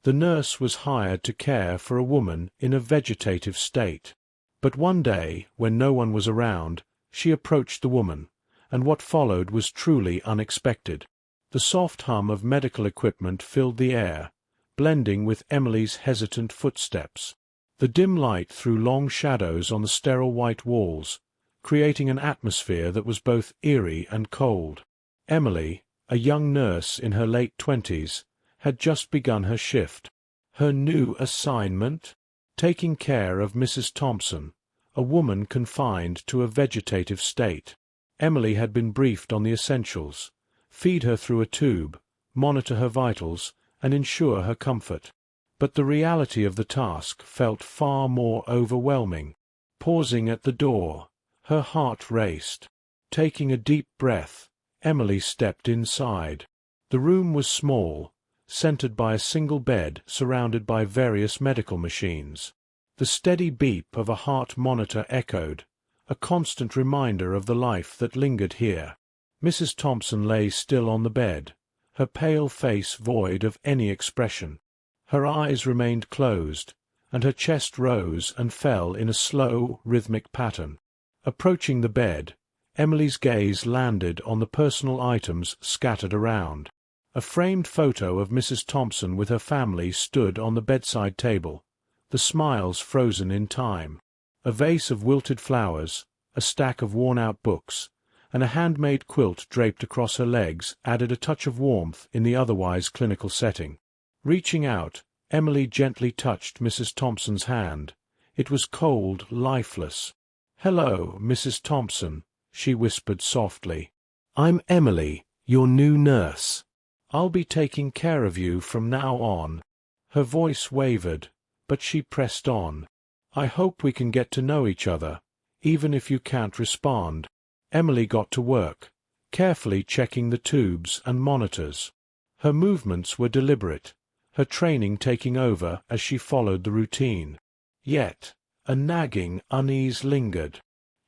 The nurse was hired to care for a woman in a vegetative state. But one day, when no one was around, she approached the woman, and what followed was truly unexpected. The soft hum of medical equipment filled the air, blending with Emily's hesitant footsteps. The dim light threw long shadows on the sterile white walls, creating an atmosphere that was both eerie and cold. Emily, a young nurse in her late 20s, had just begun her shift. Her new assignment? Taking care of Mrs. Thompson, a woman confined to a vegetative state. Emily had been briefed on the essentials: feed her through a tube, monitor her vitals, and ensure her comfort. But the reality of the task felt far more overwhelming. Pausing at the door, her heart raced. Taking a deep breath, Emily stepped inside. The room was small, centered by a single bed surrounded by various medical machines. The steady beep of a heart monitor echoed, a constant reminder of the life that lingered here. Mrs. Thompson lay still on the bed, her pale face void of any expression. Her eyes remained closed, and her chest rose and fell in a slow, rhythmic pattern. Approaching the bed, Emily's gaze landed on the personal items scattered around. A framed photo of Mrs. Thompson with her family stood on the bedside table, the smiles frozen in time. A vase of wilted flowers, a stack of worn-out books, and a handmade quilt draped across her legs added a touch of warmth in the otherwise clinical setting. Reaching out, Emily gently touched Mrs. Thompson's hand. It was cold, lifeless. "Hello, Mrs. Thompson," she whispered softly. "I'm Emily, your new nurse. I'll be taking care of you from now on." Her voice wavered, but she pressed on. "I hope we can get to know each other, even if you can't respond." Emily got to work, carefully checking the tubes and monitors. Her movements were deliberate, her training taking over as she followed the routine. Yet, a nagging unease lingered.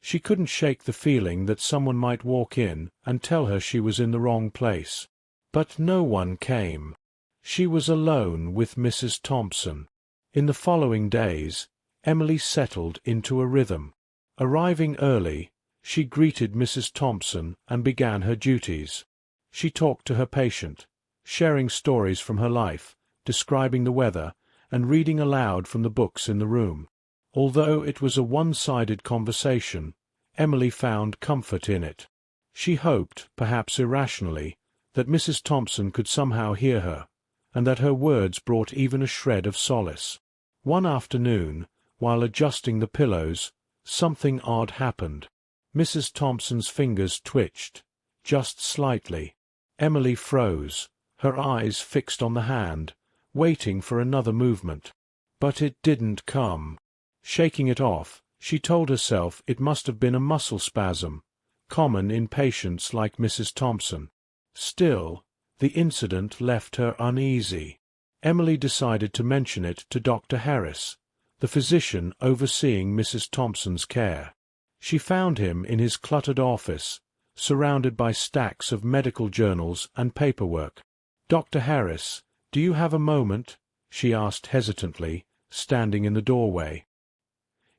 She couldn't shake the feeling that someone might walk in and tell her she was in the wrong place. But no one came. She was alone with Mrs. Thompson. In the following days, Emily settled into a rhythm. Arriving early, she greeted Mrs. Thompson and began her duties. She talked to her patient, sharing stories from her life, describing the weather, and reading aloud from the books in the room. Although it was a one-sided conversation, Emily found comfort in it. She hoped, perhaps irrationally, that Mrs. Thompson could somehow hear her, and that her words brought even a shred of solace. One afternoon, while adjusting the pillows, something odd happened. Mrs. Thompson's fingers twitched, just slightly. Emily froze, her eyes fixed on the hand, waiting for another movement. But it didn't come. Shaking it off, she told herself it must have been a muscle spasm, common in patients like Mrs. Thompson. Still, the incident left her uneasy. Emily decided to mention it to Dr. Harris, the physician overseeing Mrs. Thompson's care. She found him in his cluttered office, surrounded by stacks of medical journals and paperwork. "Dr. Harris, do you have a moment?" she asked hesitantly, standing in the doorway.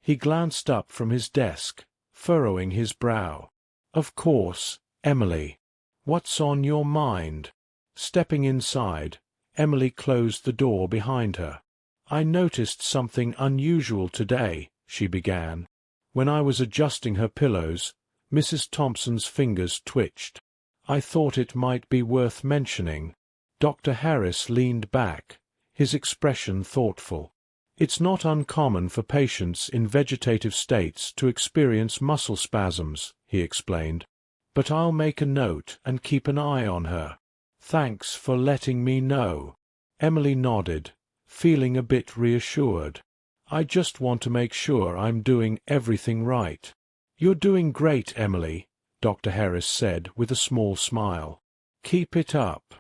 He glanced up from his desk, furrowing his brow. "Of course, Emily. What's on your mind?" Stepping inside, Emily closed the door behind her. "I noticed something unusual today," she began. "When I was adjusting her pillows, Mrs. Thompson's fingers twitched. I thought it might be worth mentioning." Dr. Harris leaned back, his expression thoughtful. "It's not uncommon for patients in vegetative states to experience muscle spasms," he explained. "But I'll make a note and keep an eye on her. Thanks for letting me know." Emily nodded, feeling a bit reassured. "I just want to make sure I'm doing everything right." "You're doing great, Emily," Dr. Harris said with a small smile. "Keep it up."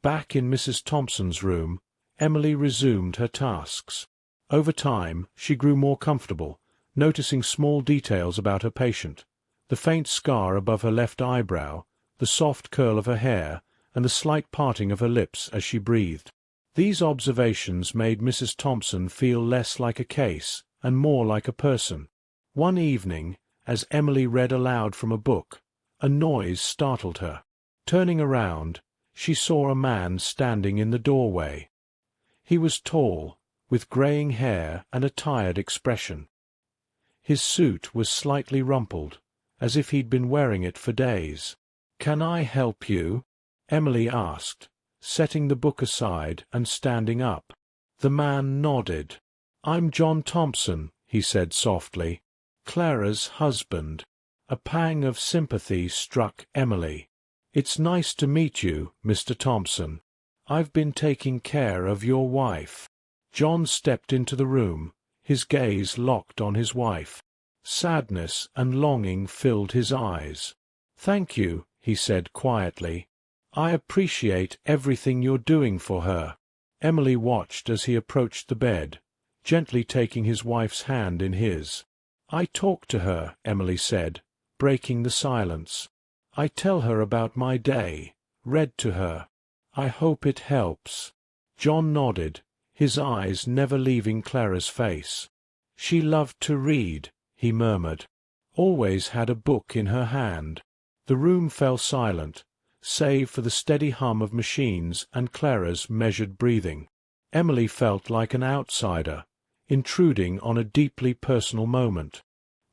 Back in Mrs. Thompson's room, Emily resumed her tasks. Over time, she grew more comfortable, noticing small details about her patient: the faint scar above her left eyebrow, the soft curl of her hair, and the slight parting of her lips as she breathed. These observations made Mrs. Thompson feel less like a case and more like a person. One evening, as Emily read aloud from a book, a noise startled her. Turning around, she saw a man standing in the doorway. He was tall, with greying hair and a tired expression. His suit was slightly rumpled, as if he'd been wearing it for days. "Can I help you?" Emily asked, setting the book aside and standing up. The man nodded. "I'm John Thompson," he said softly, "Clara's husband." A pang of sympathy struck Emily. "It's nice to meet you, Mr. Thompson. I've been taking care of your wife." John stepped into the room, his gaze locked on his wife. Sadness and longing filled his eyes. "Thank you," he said quietly. "I appreciate everything you're doing for her." Emily watched as he approached the bed, gently taking his wife's hand in his. "I talk to her," Emily said, breaking the silence. "I tell her about my day, read to her. I hope it helps." John nodded, his eyes never leaving Clara's face. "She loved to read," he murmured. "Always had a book in her hand." The room fell silent, save for the steady hum of machines and Clara's measured breathing. Emily felt like an outsider, intruding on a deeply personal moment.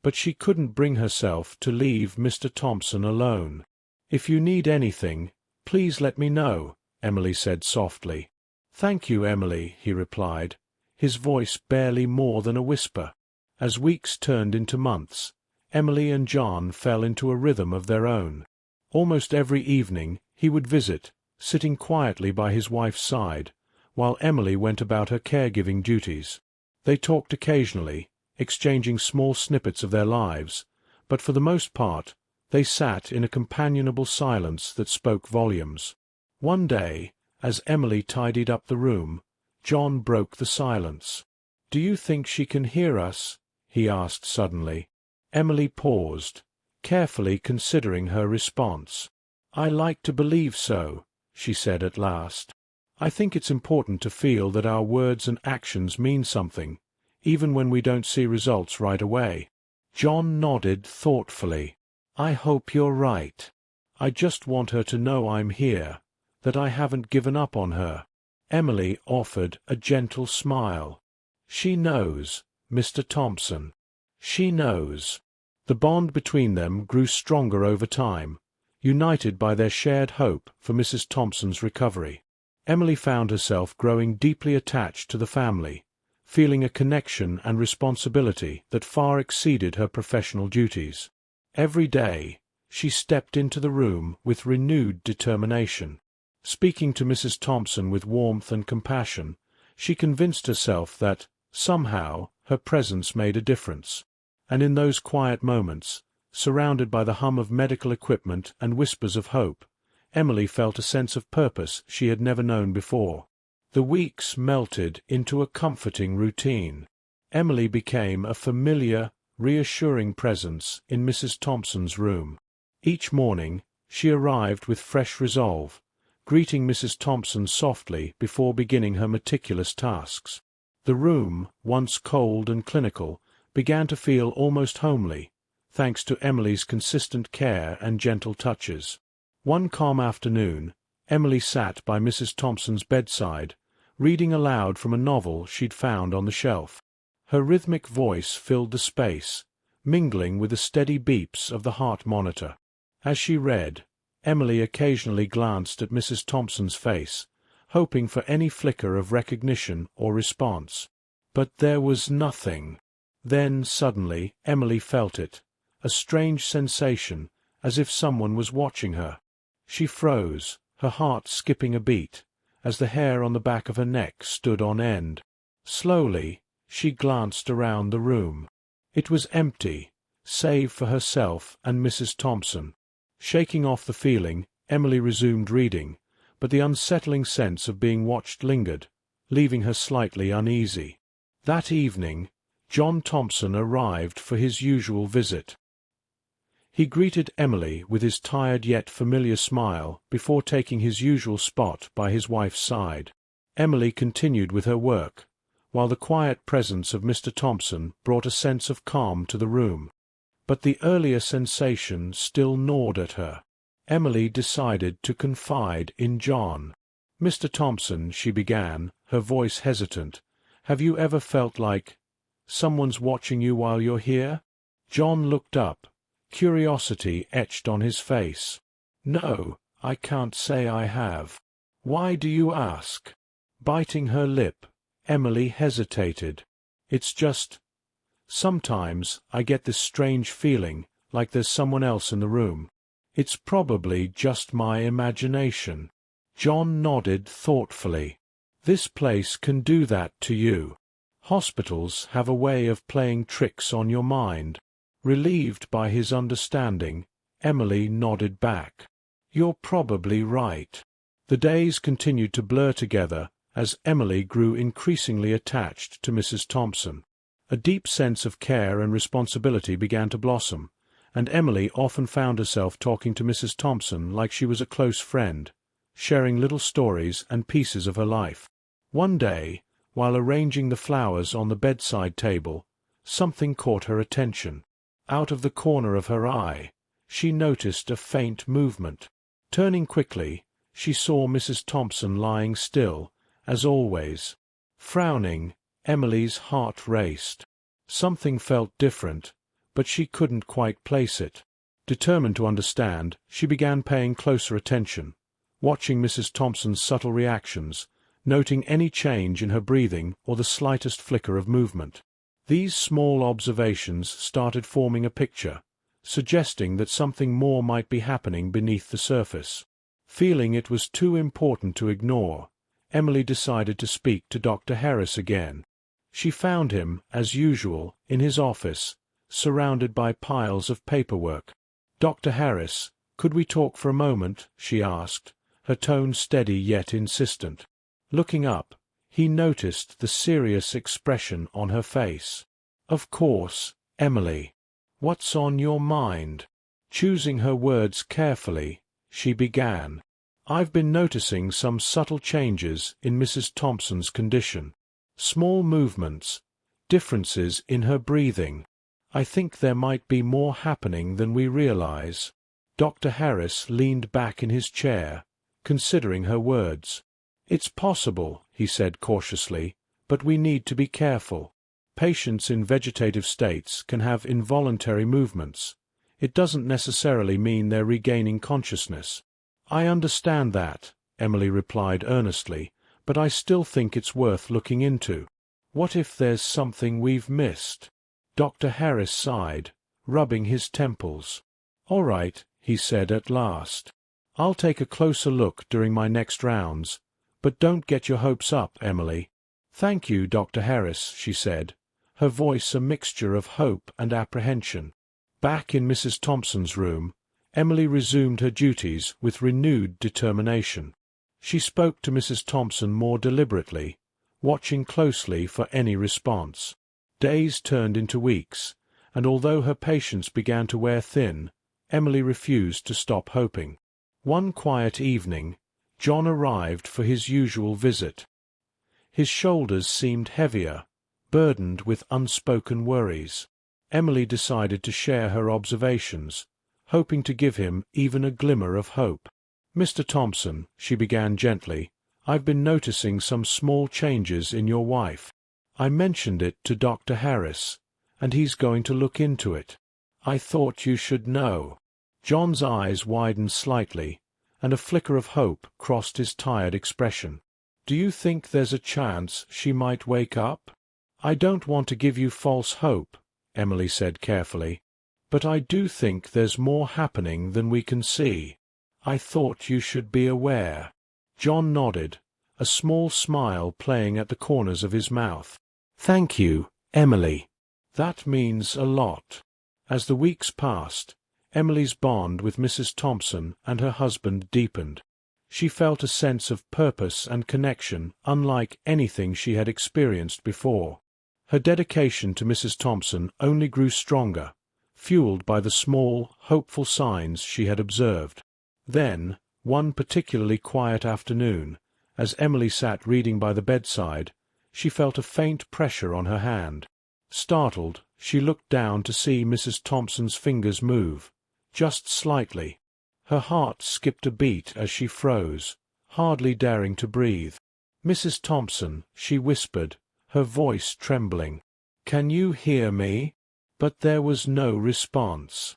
But she couldn't bring herself to leave Mr. Thompson alone. "If you need anything, please let me know," Emily said softly. "Thank you, Emily," he replied, his voice barely more than a whisper. As weeks turned into months, Emily and John fell into a rhythm of their own. Almost every evening he would visit, sitting quietly by his wife's side, while Emily went about her caregiving duties. They talked occasionally, exchanging small snippets of their lives, but for the most part they sat in a companionable silence that spoke volumes. One day, as Emily tidied up the room, John broke the silence. "Do you think she can hear us?" he asked suddenly. Emily paused, carefully considering her response. "I like to believe so," she said at last. "I think it's important to feel that our words and actions mean something, even when we don't see results right away." John nodded thoughtfully. "I hope you're right. I just want her to know I'm here, that I haven't given up on her." Emily offered a gentle smile. "She knows, Mr. Thompson. She knows." The bond between them grew stronger over time, united by their shared hope for Mrs. Thompson's recovery. Emily found herself growing deeply attached to the family, feeling a connection and responsibility that far exceeded her professional duties. Every day, she stepped into the room with renewed determination. Speaking to Mrs. Thompson with warmth and compassion, she convinced herself that, somehow, her presence made a difference. And in those quiet moments, surrounded by the hum of medical equipment and whispers of hope, Emily felt a sense of purpose she had never known before. The weeks melted into a comforting routine. Emily became a familiar, reassuring presence in Mrs. Thompson's room. Each morning, she arrived with fresh resolve, greeting Mrs. Thompson softly before beginning her meticulous tasks. The room, once cold and clinical, began to feel almost homely, thanks to Emily's consistent care and gentle touches. One calm afternoon, Emily sat by Mrs. Thompson's bedside, reading aloud from a novel she'd found on the shelf. Her rhythmic voice filled the space, mingling with the steady beeps of the heart monitor. As she read, Emily occasionally glanced at Mrs. Thompson's face, hoping for any flicker of recognition or response. But there was nothing. Then, suddenly, Emily felt it, a strange sensation, as if someone was watching her. She froze, her heart skipping a beat, as the hair on the back of her neck stood on end. Slowly, she glanced around the room. It was empty, save for herself and Mrs. Thompson. Shaking off the feeling, Emily resumed reading, but the unsettling sense of being watched lingered, leaving her slightly uneasy. That evening, John Thompson arrived for his usual visit. He greeted Emily with his tired yet familiar smile before taking his usual spot by his wife's side. Emily continued with her work, while the quiet presence of Mr. Thompson brought a sense of calm to the room. But the earlier sensation still gnawed at her. Emily decided to confide in John. "Mr. Thompson," she began, her voice hesitant, "have you ever felt like someone's watching you while you're here?" John looked up, curiosity etched on his face. "No, I can't say I have." "Why do you ask?" Biting her lip, Emily hesitated. "It's just, sometimes I get this strange feeling like there's someone else in the room. It's probably just my imagination." John nodded thoughtfully. "This place can do that to you. Hospitals have a way of playing tricks on your mind." Relieved by his understanding, Emily nodded back. "You're probably right." The days continued to blur together as Emily grew increasingly attached to Mrs. Thompson. A deep sense of care and responsibility began to blossom, and Emily often found herself talking to Mrs. Thompson like she was a close friend, sharing little stories and pieces of her life. One day, while arranging the flowers on the bedside table, something caught her attention. Out of the corner of her eye, she noticed a faint movement. Turning quickly, she saw Mrs. Thompson lying still, as always. Frowning, Emily's heart raced. Something felt different, but she couldn't quite place it. Determined to understand, she began paying closer attention, watching Mrs. Thompson's subtle reactions, noting any change in her breathing or the slightest flicker of movement. These small observations started forming a picture, suggesting that something more might be happening beneath the surface. Feeling it was too important to ignore, Emily decided to speak to Dr. Harris again. She found him, as usual, in his office, surrounded by piles of paperwork. "Dr. Harris, could we talk for a moment?" she asked, her tone steady yet insistent. Looking up, he noticed the serious expression on her face. "Of course, Emily. What's on your mind?" Choosing her words carefully, she began. "I've been noticing some subtle changes in Mrs. Thompson's condition. Small movements, differences in her breathing. I think there might be more happening than we realize." Dr. Harris leaned back in his chair, considering her words. "It's possible," he said cautiously, "but we need to be careful. Patients in vegetative states can have involuntary movements. It doesn't necessarily mean they're regaining consciousness." "I understand that," Emily replied earnestly, "but I still think it's worth looking into. What if there's something we've missed?" Dr. Harris sighed, rubbing his temples. "All right," he said at last. "I'll take a closer look during my next rounds, but don't get your hopes up, Emily." "Thank you, Dr. Harris," she said, her voice a mixture of hope and apprehension. Back in Mrs. Thompson's room, Emily resumed her duties with renewed determination. She spoke to Mrs. Thompson more deliberately, watching closely for any response. Days turned into weeks, and although her patience began to wear thin, Emily refused to stop hoping. One quiet evening, John arrived for his usual visit. His shoulders seemed heavier, burdened with unspoken worries. Emily decided to share her observations, hoping to give him even a glimmer of hope. "Mr. Thompson," she began gently, "I've been noticing some small changes in your wife. I mentioned it to Dr. Harris, and he's going to look into it. I thought you should know." John's eyes widened slightly, and a flicker of hope crossed his tired expression. "Do you think there's a chance she might wake up?" "I don't want to give you false hope," Emily said carefully, "but I do think there's more happening than we can see. I thought you should be aware." John nodded, a small smile playing at the corners of his mouth. "Thank you, Emily. That means a lot." As the weeks passed, Emily's bond with Mrs. Thompson and her husband deepened. She felt a sense of purpose and connection unlike anything she had experienced before. Her dedication to Mrs. Thompson only grew stronger, fueled by the small, hopeful signs she had observed. Then, one particularly quiet afternoon, As Emily sat reading by the bedside, she felt a faint pressure on her hand. Startled, she looked down to see Mrs. Thompson's fingers move, just slightly. Her heart skipped a beat as she froze, hardly daring to breathe. "Mrs. Thompson," she whispered, her voice trembling. "Can you hear me?" But there was no response.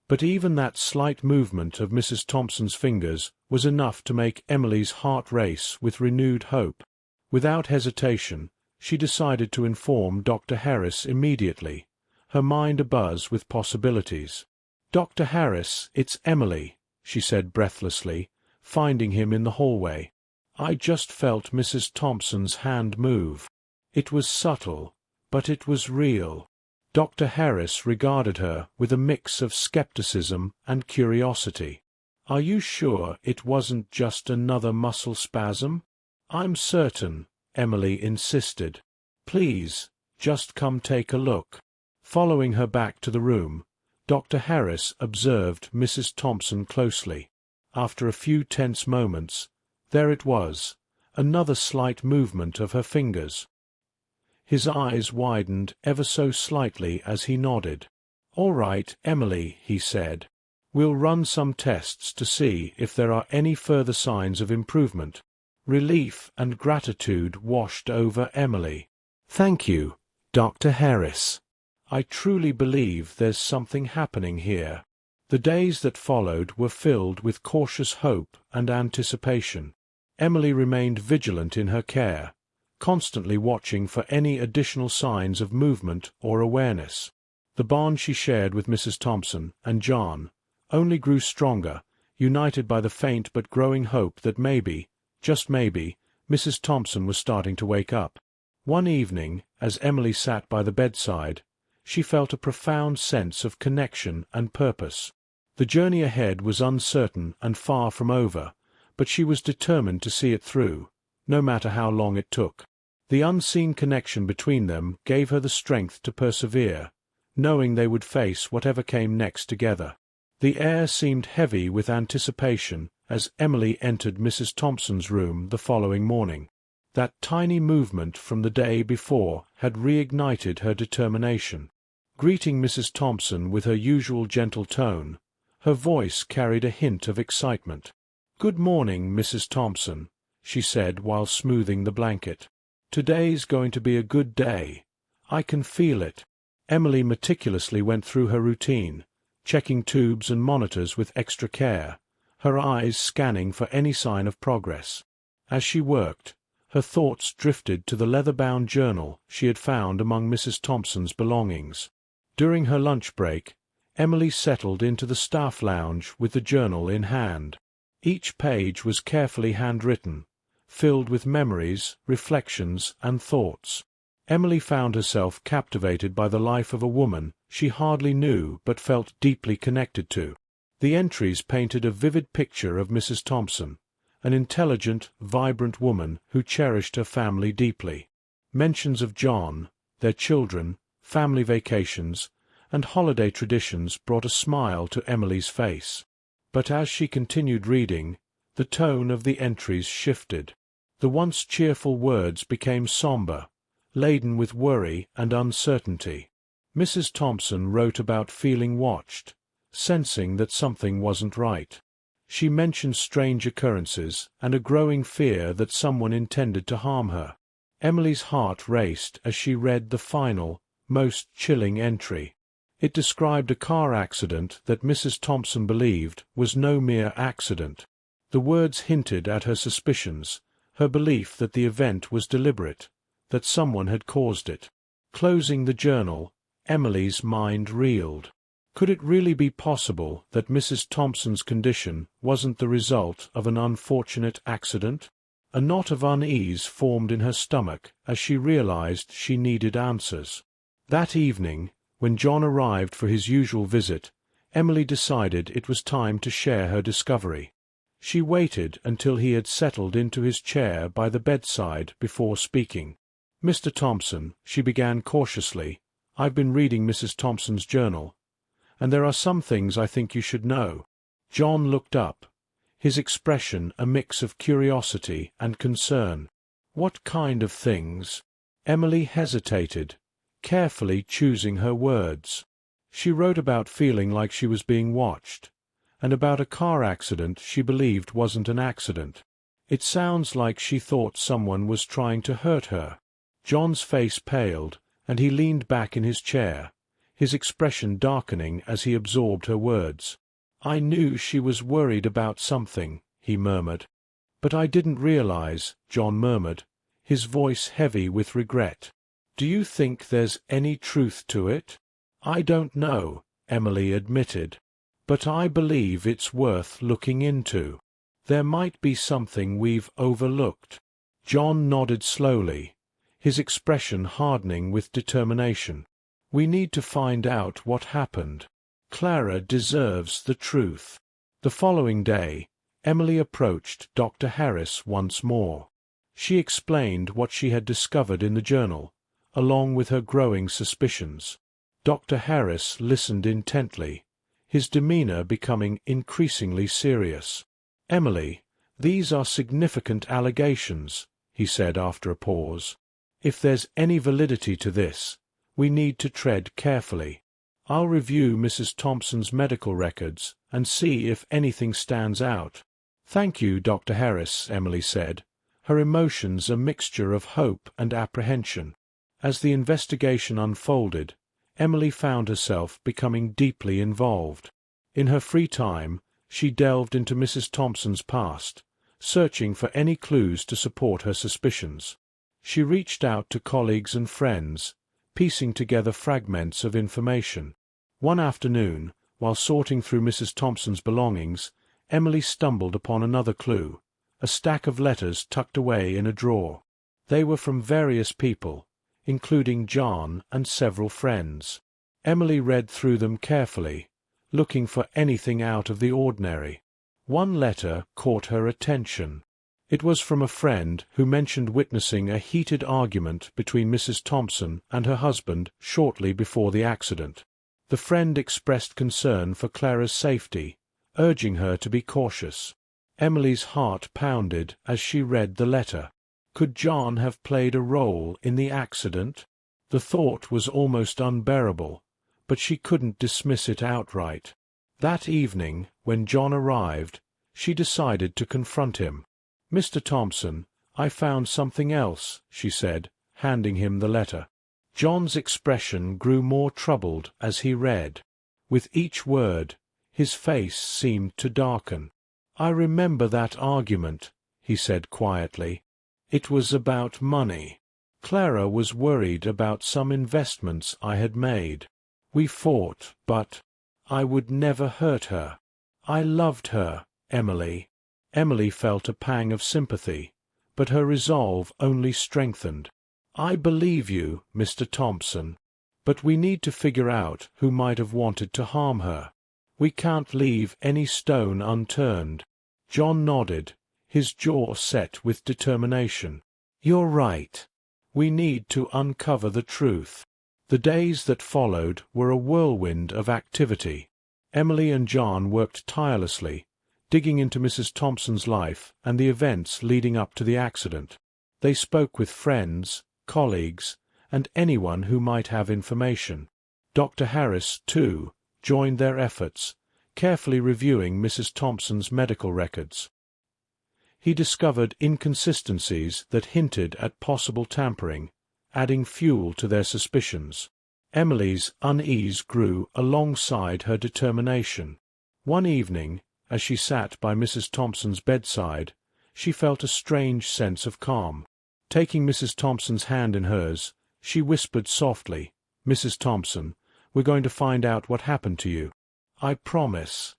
But even that slight movement of Mrs. Thompson's fingers was enough to make Emily's heart race with renewed hope. Without hesitation, she decided to inform Dr. Harris immediately, her mind abuzz with possibilities. "Dr. Harris, it's Emily," she said breathlessly, finding him in the hallway. "I just felt Mrs. Thompson's hand move. It was subtle, but it was real." Dr. Harris regarded her with a mix of skepticism and curiosity. "Are you sure it wasn't just another muscle spasm?" "I'm certain," Emily insisted. "Please, just come take a look." Following her back to the room, Dr. Harris observed Mrs. Thompson closely. After a few tense moments, there it was, another slight movement of her fingers. His eyes widened ever so slightly as he nodded. "All right, Emily," he said. "We'll run some tests to see if there are any further signs of improvement." Relief and gratitude washed over Emily. "Thank you, Dr. Harris. I truly believe there's something happening here." The days that followed were filled with cautious hope and anticipation. Emily remained vigilant in her care, constantly watching for any additional signs of movement or awareness. The bond she shared with Mrs. Thompson and John only grew stronger, united by the faint but growing hope that maybe, just maybe, Mrs. Thompson was starting to wake up. One evening, as Emily sat by the bedside, she felt a profound sense of connection and purpose. The journey ahead was uncertain and far from over, but she was determined to see it through, no matter how long it took. The unseen connection between them gave her the strength to persevere, knowing they would face whatever came next together. The air seemed heavy with anticipation as Emily entered Mrs. Thompson's room the following morning. That tiny movement from the day before had reignited her determination. Greeting Mrs. Thompson with her usual gentle tone, her voice carried a hint of excitement. "Good morning, Mrs. Thompson," she said while smoothing the blanket. "Today's going to be a good day. I can feel it." Emily meticulously went through her routine, checking tubes and monitors with extra care, her eyes scanning for any sign of progress. As she worked, her thoughts drifted to the leather-bound journal she had found among Mrs. Thompson's belongings. During her lunch break, Emily settled into the staff lounge with the journal in hand. Each page was carefully handwritten, filled with memories, reflections, and thoughts. Emily found herself captivated by the life of a woman she hardly knew but felt deeply connected to. The entries painted a vivid picture of Mrs. Thompson, an intelligent, vibrant woman who cherished her family deeply. Mentions of John, their children, family vacations, and holiday traditions brought a smile to Emily's face. But as she continued reading, the tone of the entries shifted. The once cheerful words became somber, laden with worry and uncertainty. Mrs. Thompson wrote about feeling watched, sensing that something wasn't right. She mentioned strange occurrences and a growing fear that someone intended to harm her. Emily's heart raced as she read the final, most chilling entry. It described a car accident that Mrs. Thompson believed was no mere accident. The words hinted at her suspicions, her belief that the event was deliberate, that someone had caused it. Closing the journal, Emily's mind reeled. Could it really be possible that Mrs. Thompson's condition wasn't the result of an unfortunate accident? A knot of unease formed in her stomach as she realized she needed answers. That evening, when John arrived for his usual visit, Emily decided it was time to share her discovery. She waited until he had settled into his chair by the bedside before speaking. "Mr. Thompson," she began cautiously, "I've been reading Mrs. Thompson's journal, and there are some things I think you should know." John looked up, his expression a mix of curiosity and concern. "What kind of things?" Emily hesitated, carefully choosing her words. She wrote about feeling like she was being watched, and about a car accident she believed wasn't an accident. It sounds like she thought someone was trying to hurt her. John's face paled, and he leaned back in his chair, his expression darkening as he absorbed her words. "I knew she was worried about something," he murmured. "But I didn't realize," John murmured, his voice heavy with regret. "Do you think there's any truth to it?" "I don't know," Emily admitted. "But I believe it's worth looking into. There might be something we've overlooked." John nodded slowly, his expression hardening with determination. "We need to find out what happened. Clara deserves the truth." The following day, Emily approached Dr. Harris once more. She explained what she had discovered in the journal, along with her growing suspicions. Dr. Harris listened intently, his demeanor becoming increasingly serious. "Emily, these are significant allegations," he said after a pause. "If there's any validity to this, we need to tread carefully. I'll review Mrs. Thompson's medical records and see if anything stands out." "Thank you, Dr. Harris," Emily said, her emotions a mixture of hope and apprehension. As the investigation unfolded, Emily found herself becoming deeply involved. In her free time, she delved into Mrs. Thompson's past, searching for any clues to support her suspicions. She reached out to colleagues and friends, piecing together fragments of information. One afternoon, while sorting through Mrs. Thompson's belongings, Emily stumbled upon another clue, a stack of letters tucked away in a drawer. They were from various people, including John and several friends. Emily read through them carefully, looking for anything out of the ordinary. One letter caught her attention. It was from a friend who mentioned witnessing a heated argument between Mrs. Thompson and her husband shortly before the accident. The friend expressed concern for Clara's safety, urging her to be cautious. Emily's heart pounded as she read the letter. Could John have played a role in the accident? The thought was almost unbearable, but she couldn't dismiss it outright. That evening, when John arrived, she decided to confront him. "Mr. Thompson, I found something else," she said, handing him the letter. John's expression grew more troubled as he read. With each word, his face seemed to darken. "I remember that argument," he said quietly. "It was about money. Clara was worried about some investments I had made. We fought, but I would never hurt her. I loved her, Emily." Emily felt a pang of sympathy, but her resolve only strengthened. "I believe you, Mr. Thompson, but we need to figure out who might have wanted to harm her. We can't leave any stone unturned." John nodded, his jaw set with determination. "You're right. We need to uncover the truth." The days that followed were a whirlwind of activity. Emily and John worked tirelessly, digging into Mrs. Thompson's life and the events leading up to the accident. They spoke with friends, colleagues, and anyone who might have information. Dr. Harris, too, joined their efforts, carefully reviewing Mrs. Thompson's medical records. He discovered inconsistencies that hinted at possible tampering, adding fuel to their suspicions. Emily's unease grew alongside her determination. One evening, as she sat by Mrs. Thompson's bedside, she felt a strange sense of calm. Taking Mrs. Thompson's hand in hers, she whispered softly, "Mrs. Thompson, we're going to find out what happened to you. I promise.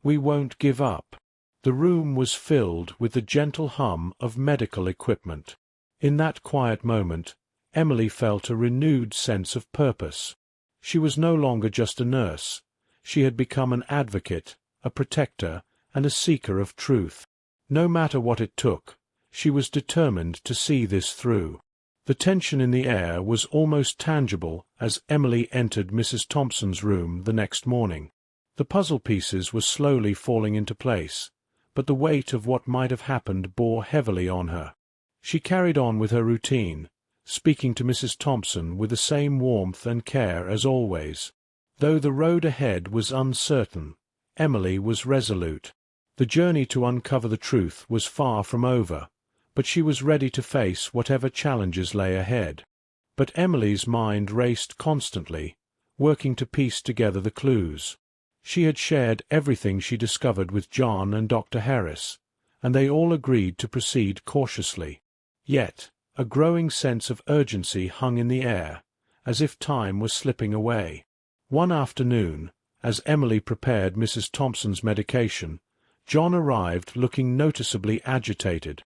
We won't give up." The room was filled with the gentle hum of medical equipment. In that quiet moment, Emily felt a renewed sense of purpose. She was no longer just a nurse. She had become an advocate, a protector, and a seeker of truth. No matter what it took, she was determined to see this through. The tension in the air was almost tangible as Emily entered Mrs. Thompson's room the next morning. The puzzle pieces were slowly falling into place, but the weight of what might have happened bore heavily on her. She carried on with her routine, speaking to Mrs. Thompson with the same warmth and care as always. Though the road ahead was uncertain, Emily was resolute. The journey to uncover the truth was far from over, but she was ready to face whatever challenges lay ahead. But Emily's mind raced constantly, working to piece together the clues. She had shared everything she discovered with John and Dr. Harris, and they all agreed to proceed cautiously. Yet, a growing sense of urgency hung in the air, as if time was slipping away. One afternoon, as Emily prepared Mrs. Thompson's medication, John arrived looking noticeably agitated.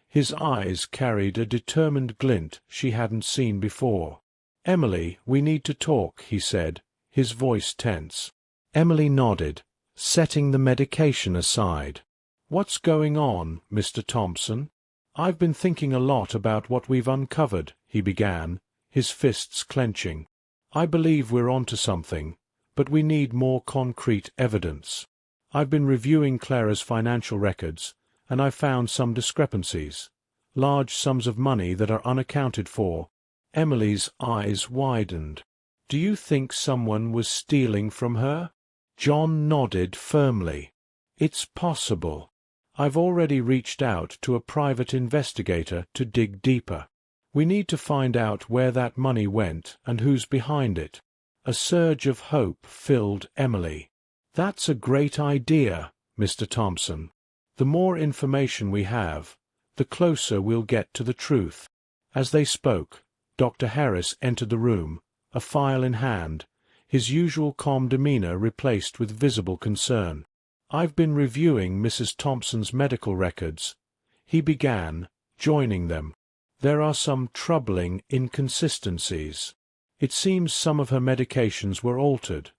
His eyes carried a determined glint she hadn't seen before. "Emily, we need to talk," he said, his voice tense. Emily nodded, setting the medication aside. "What's going on, Mr. Thompson?" "I've been thinking a lot about what we've uncovered," he began, his fists clenching. "I believe we're onto something, but we need more concrete evidence. I've been reviewing Clara's financial records, and I've found some discrepancies, large sums of money that are unaccounted for." Emily's eyes widened. "Do you think someone was stealing from her?" John nodded firmly. "It's possible. I've already reached out to a private investigator to dig deeper. We need to find out where that money went and who's behind it." A surge of hope filled Emily. "That's a great idea, Mr. Thompson. The more information we have, the closer we'll get to the truth." As they spoke, Dr. Harris entered the room, a file in hand, his usual calm demeanor replaced with visible concern. "I've been reviewing Mrs. Thompson's medical records," he began, joining them. "There are some troubling inconsistencies. It seems some of her medications were altered,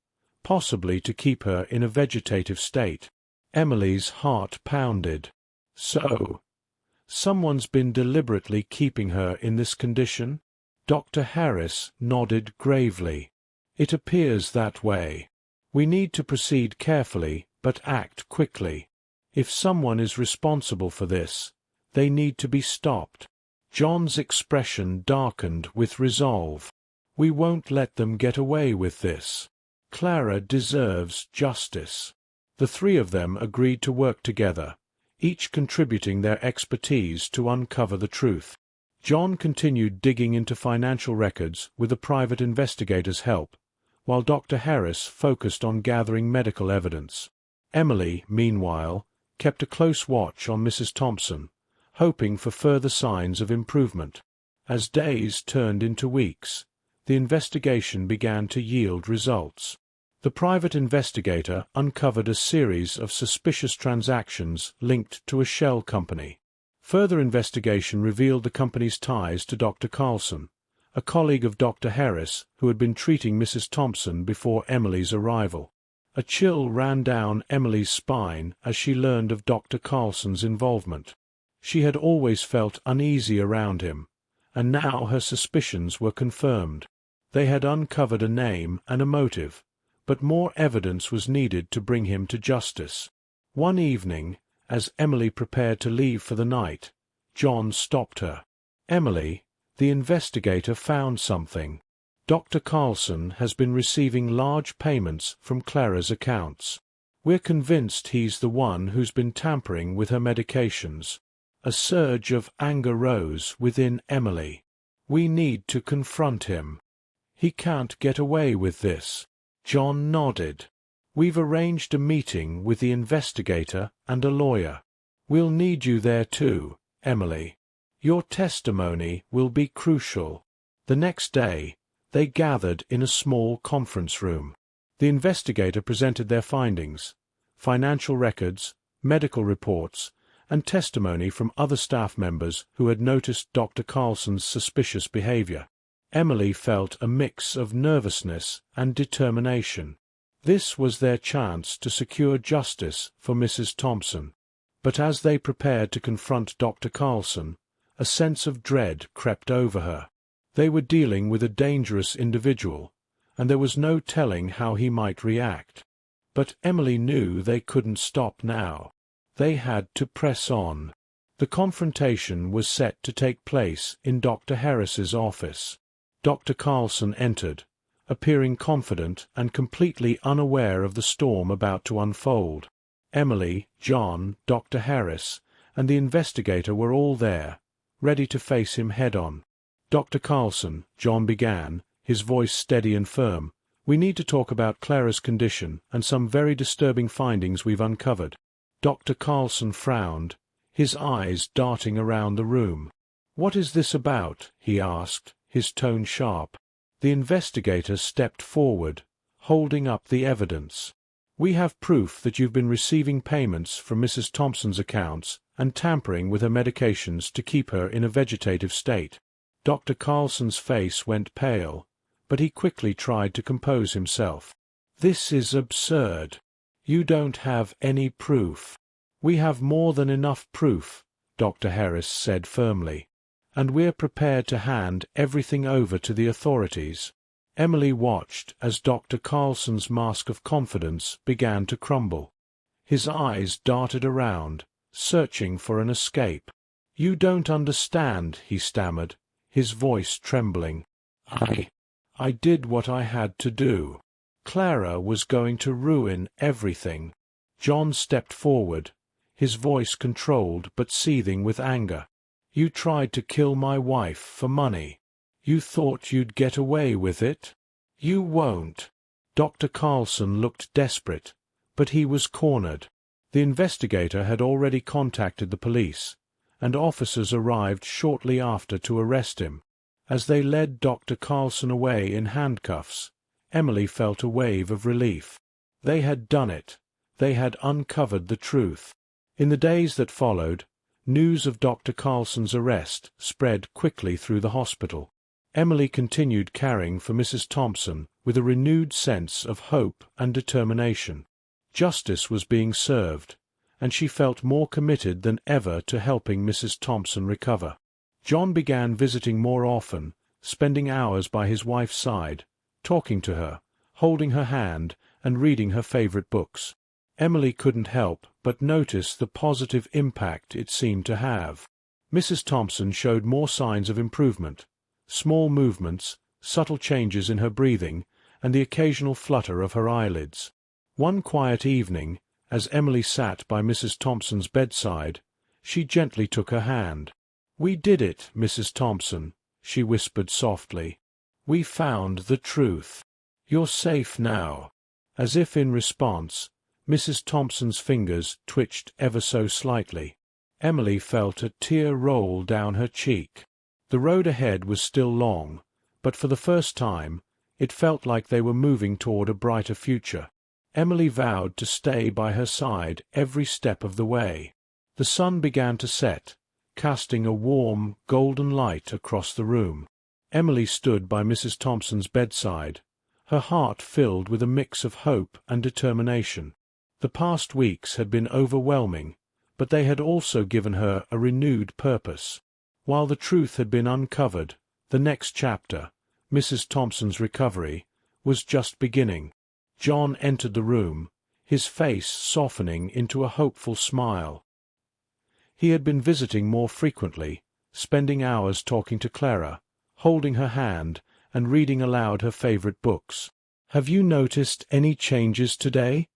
possibly to keep her in a vegetative state." Emily's heart pounded. "So, someone's been deliberately keeping her in this condition?" Dr. Harris nodded gravely. "It appears that way. We need to proceed carefully, but act quickly. If someone is responsible for this, they need to be stopped." John's expression darkened with resolve. "We won't let them get away with this. Clara deserves justice." The three of them agreed to work together, each contributing their expertise to uncover the truth. John continued digging into financial records with a private investigator's help, while Dr. Harris focused on gathering medical evidence. Emily, meanwhile, kept a close watch on Mrs. Thompson, hoping for further signs of improvement. As days turned into weeks, the investigation began to yield results. The private investigator uncovered a series of suspicious transactions linked to a shell company. Further investigation revealed the company's ties to Dr. Carlson, a colleague of Dr. Harris who had been treating Mrs. Thompson before Emily's arrival. A chill ran down Emily's spine as she learned of Dr. Carlson's involvement. She had always felt uneasy around him, and now her suspicions were confirmed. They had uncovered a name and a motive, but more evidence was needed to bring him to justice. One evening, as Emily prepared to leave for the night, John stopped her. "Emily, the investigator found something. Dr. Carlson has been receiving large payments from Clara's accounts. We're convinced he's the one who's been tampering with her medications." A surge of anger rose within Emily. "We need to confront him. He can't get away with this." John nodded. "We've arranged a meeting with the investigator and a lawyer. We'll need you there too, Emily. Your testimony will be crucial." The next day, they gathered in a small conference room. The investigator presented their findings, financial records, medical reports, and testimony from other staff members who had noticed Dr. Carlson's suspicious behavior. Emily felt a mix of nervousness and determination. This was their chance to secure justice for Mrs. Thompson. But as they prepared to confront Dr. Carlson, a sense of dread crept over her. They were dealing with a dangerous individual, and there was no telling how he might react. But Emily knew they couldn't stop now. They had to press on. The confrontation was set to take place in Dr. Harris's office. Dr. Carlson entered, appearing confident and completely unaware of the storm about to unfold. Emily, John, Dr. Harris, and the investigator were all there, ready to face him head-on. "Dr. Carlson," John began, his voice steady and firm, "we need to talk about Clara's condition and some very disturbing findings we've uncovered." Dr. Carlson frowned, his eyes darting around the room. "What is this about?" he asked, his tone sharp. The investigator stepped forward, holding up the evidence. "We have proof that you've been receiving payments from Mrs. Thompson's accounts and tampering with her medications to keep her in a vegetative state." Dr. Carlson's face went pale, but he quickly tried to compose himself. "This is absurd. You don't have any proof." "We have more than enough proof," Dr. Harris said firmly, "and we're prepared to hand everything over to the authorities." Emily watched as Dr. Carlson's mask of confidence began to crumble. His eyes darted around, searching for an escape. "You don't understand," he stammered, his voice trembling. I did what I had to do. Clara was going to ruin everything." John stepped forward, his voice controlled but seething with anger. "You tried to kill my wife for money. You thought you'd get away with it? You won't." Dr. Carlson looked desperate, but he was cornered. The investigator had already contacted the police, and officers arrived shortly after to arrest him. As they led Dr. Carlson away in handcuffs, Emily felt a wave of relief. They had done it. They had uncovered the truth. In the days that followed, news of Dr. Carlson's arrest spread quickly through the hospital. Emily continued caring for Mrs. Thompson with a renewed sense of hope and determination. Justice was being served, and she felt more committed than ever to helping Mrs. Thompson recover. John began visiting more often, spending hours by his wife's side, talking to her, holding her hand, and reading her favorite books. Emily couldn't help but notice the positive impact it seemed to have. Mrs. Thompson showed more signs of improvement, small movements, subtle changes in her breathing, and the occasional flutter of her eyelids. One quiet evening, as Emily sat by Mrs. Thompson's bedside, she gently took her hand. "We did it, Mrs. Thompson," she whispered softly. "We found the truth. You're safe now." As if in response, Mrs. Thompson's fingers twitched ever so slightly. Emily felt a tear roll down her cheek. The road ahead was still long, but for the first time, it felt like they were moving toward a brighter future. Emily vowed to stay by her side every step of the way. The sun began to set, casting a warm, golden light across the room. Emily stood by Mrs. Thompson's bedside, her heart filled with a mix of hope and determination. The past weeks had been overwhelming, but they had also given her a renewed purpose. While the truth had been uncovered, the next chapter, Mrs. Thompson's recovery, was just beginning. John entered the room, his face softening into a hopeful smile. He had been visiting more frequently, spending hours talking to Clara, holding her hand, and reading aloud her favorite books. "Have you noticed any changes today?"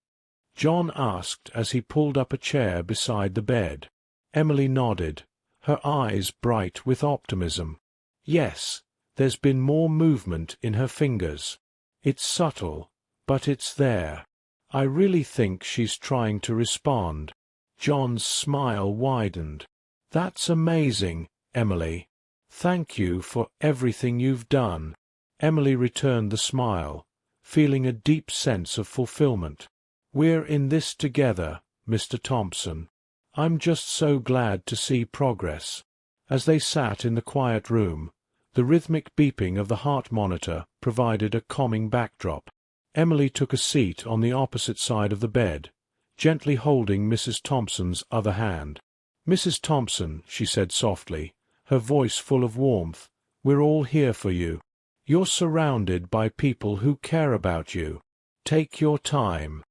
John asked as he pulled up a chair beside the bed. Emily nodded, her eyes bright with optimism. "Yes, there's been more movement in her fingers. It's subtle, but it's there. I really think she's trying to respond." John's smile widened. "That's amazing, Emily. Thank you for everything you've done." Emily returned the smile, feeling a deep sense of fulfillment. "We're in this together, Mr. Thompson. I'm just so glad to see progress." As they sat in the quiet room, the rhythmic beeping of the heart monitor provided a calming backdrop. Emily took a seat on the opposite side of the bed, gently holding Mrs. Thompson's other hand. "Mrs. Thompson," she said softly, her voice full of warmth, "we're all here for you. You're surrounded by people who care about you. Take your time.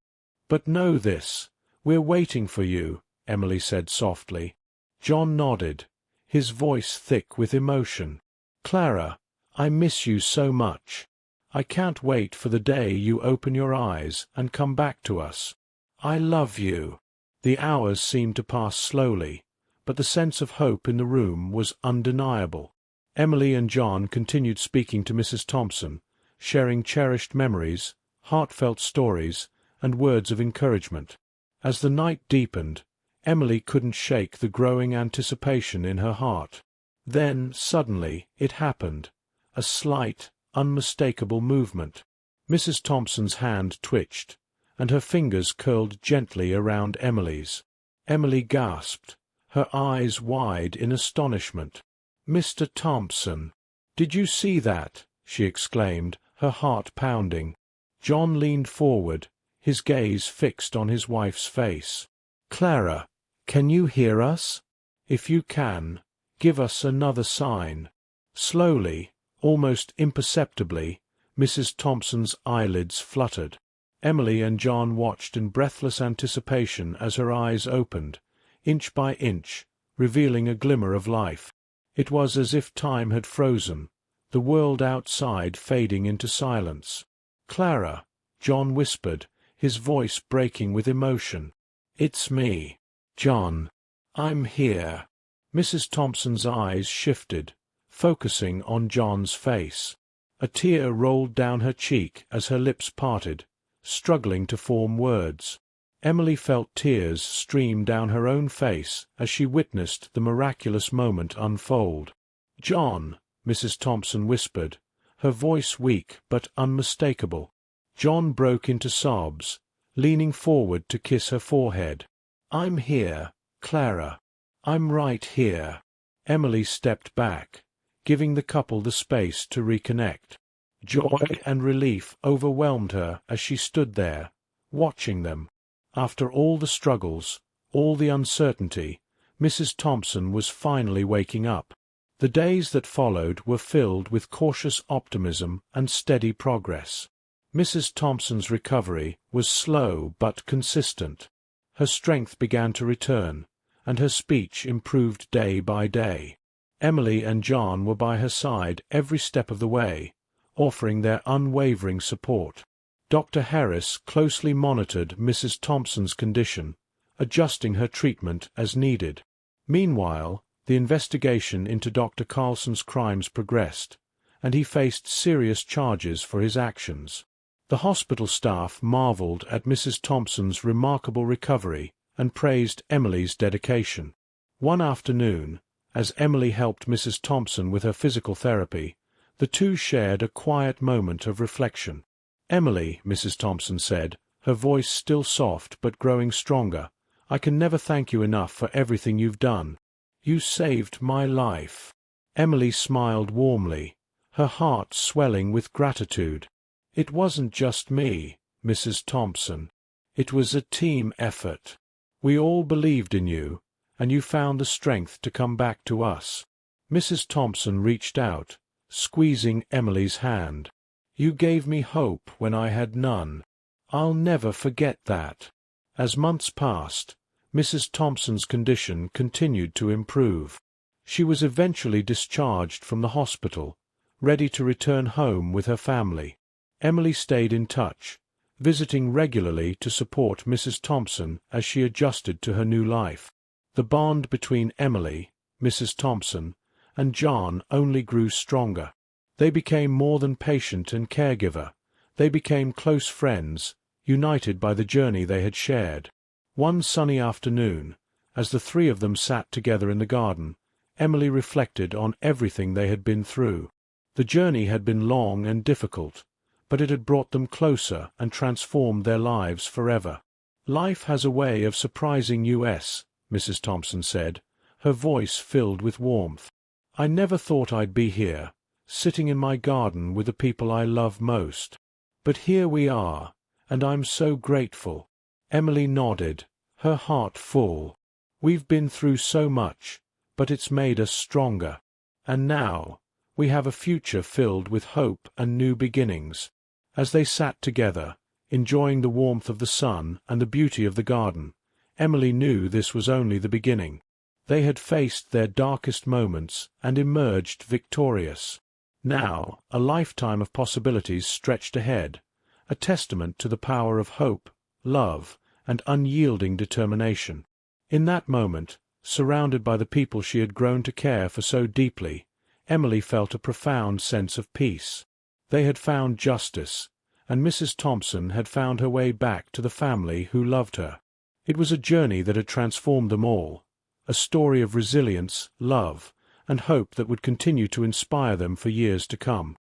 But know this, we're waiting for you, Emily said softly. John nodded, his voice thick with emotion. "Clara, I miss you so much. I can't wait for the day you open your eyes and come back to us. I love you." The hours seemed to pass slowly, but the sense of hope in the room was undeniable. Emily and John continued speaking to Mrs. Thompson, sharing cherished memories, heartfelt stories, and words of encouragement. As the night deepened, Emily couldn't shake the growing anticipation in her heart. Then, suddenly, it happened. A slight, unmistakable movement. Mrs. Thompson's hand twitched, and her fingers curled gently around Emily's. Emily gasped, her eyes wide in astonishment. "Mr. Thompson, did you see that?" she exclaimed, her heart pounding. John leaned forward, his gaze fixed on his wife's face. "Clara, can you hear us? If you can, give us another sign." Slowly, almost imperceptibly, Mrs. Thompson's eyelids fluttered. Emily and John watched in breathless anticipation as her eyes opened, inch by inch, revealing a glimmer of life. It was as if time had frozen, the world outside fading into silence. "Clara," John whispered, his voice breaking with emotion. "It's me, John. I'm here." Mrs. Thompson's eyes shifted, focusing on John's face. A tear rolled down her cheek as her lips parted, struggling to form words. Emily felt tears stream down her own face as she witnessed the miraculous moment unfold. "John," Mrs. Thompson whispered, her voice weak but unmistakable. John broke into sobs, leaning forward to kiss her forehead. "I'm here, Clara. I'm right here." Emily stepped back, giving the couple the space to reconnect. Joy and relief overwhelmed her as she stood there, watching them. After all the struggles, all the uncertainty, Mrs. Thompson was finally waking up. The days that followed were filled with cautious optimism and steady progress. Mrs. Thompson's recovery was slow but consistent. Her strength began to return, and her speech improved day by day. Emily and John were by her side every step of the way, offering their unwavering support. Dr. Harris closely monitored Mrs. Thompson's condition, adjusting her treatment as needed. Meanwhile, the investigation into Dr. Carlson's crimes progressed, and he faced serious charges for his actions. The hospital staff marveled at Mrs. Thompson's remarkable recovery and praised Emily's dedication. One afternoon, as Emily helped Mrs. Thompson with her physical therapy, the two shared a quiet moment of reflection. "Emily," Mrs. Thompson said, her voice still soft but growing stronger, "I can never thank you enough for everything you've done. You saved my life." Emily smiled warmly, her heart swelling with gratitude. "It wasn't just me, Mrs. Thompson. It was a team effort. We all believed in you, and you found the strength to come back to us." Mrs. Thompson reached out, squeezing Emily's hand. "You gave me hope when I had none. I'll never forget that." As months passed, Mrs. Thompson's condition continued to improve. She was eventually discharged from the hospital, ready to return home with her family. Emily stayed in touch, visiting regularly to support Mrs. Thompson as she adjusted to her new life. The bond between Emily, Mrs. Thompson, and John only grew stronger. They became more than patient and caregiver. They became close friends, united by the journey they had shared. One sunny afternoon, as the three of them sat together in the garden, Emily reflected on everything they had been through. The journey had been long and difficult, but it had brought them closer and transformed their lives forever. "Life has a way of surprising us," Mrs. Thompson said, her voice filled with warmth. "I never thought I'd be here, sitting in my garden with the people I love most. But here we are, and I'm so grateful." Emily nodded, her heart full. "We've been through so much, but it's made us stronger. And now, we have a future filled with hope and new beginnings." As they sat together, enjoying the warmth of the sun and the beauty of the garden, Emily knew this was only the beginning. They had faced their darkest moments and emerged victorious. Now, a lifetime of possibilities stretched ahead, a testament to the power of hope, love, and unyielding determination. In that moment, surrounded by the people she had grown to care for so deeply, Emily felt a profound sense of peace. They had found justice, and Mrs. Thompson had found her way back to the family who loved her. It was a journey that had transformed them all, a story of resilience, love, and hope that would continue to inspire them for years to come.